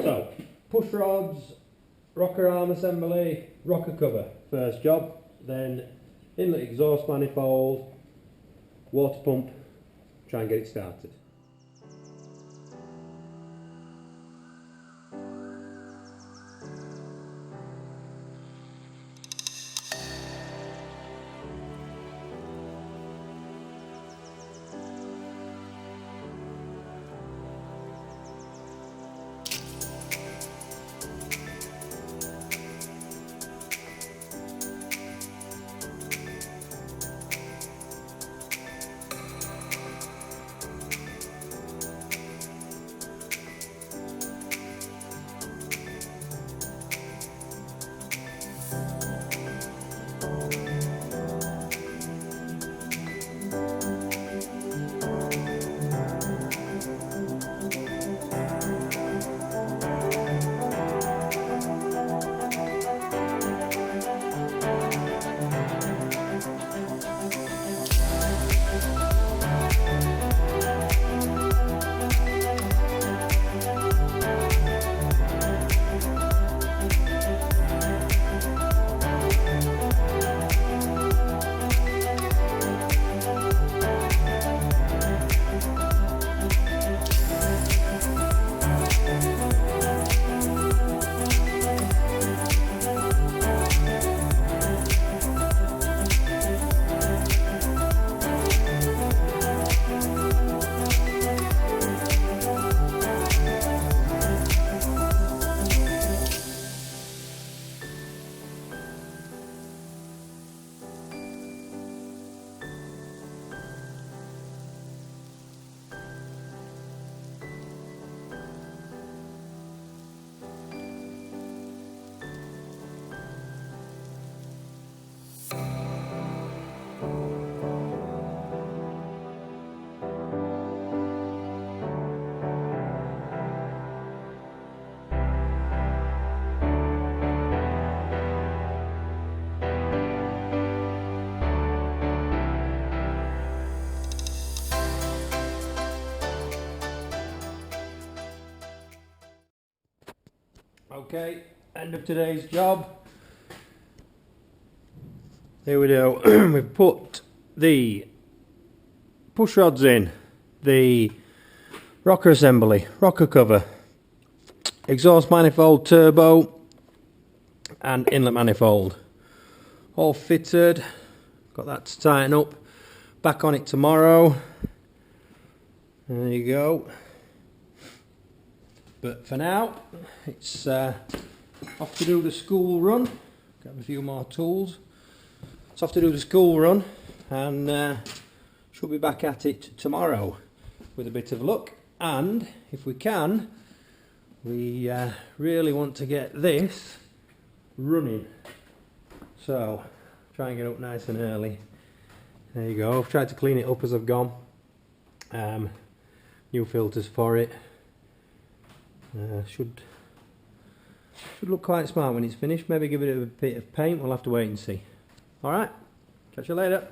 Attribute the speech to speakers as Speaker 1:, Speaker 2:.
Speaker 1: So, push rods, rocker arm assembly, rocker cover, first job, then inlet exhaust manifold, water pump, try and get it started. Okay, end of today's job. Here we go. We've put the push rods in, the rocker assembly, rocker cover, exhaust manifold, turbo and inlet manifold. All fitted. Got that to tighten up. Back on it tomorrow. There you go. But for now, it's off to do the school run. Grab a few more tools. It's off to do the school run, and should be back at it tomorrow with a bit of luck. And if we can, we really want to get this running. So try and get up nice and early. There you go. I've tried to clean it up as I've gone. New filters for it. Should look quite smart when it's finished. Maybe give it a bit of paint. We'll have to wait and see. Alright, catch you later.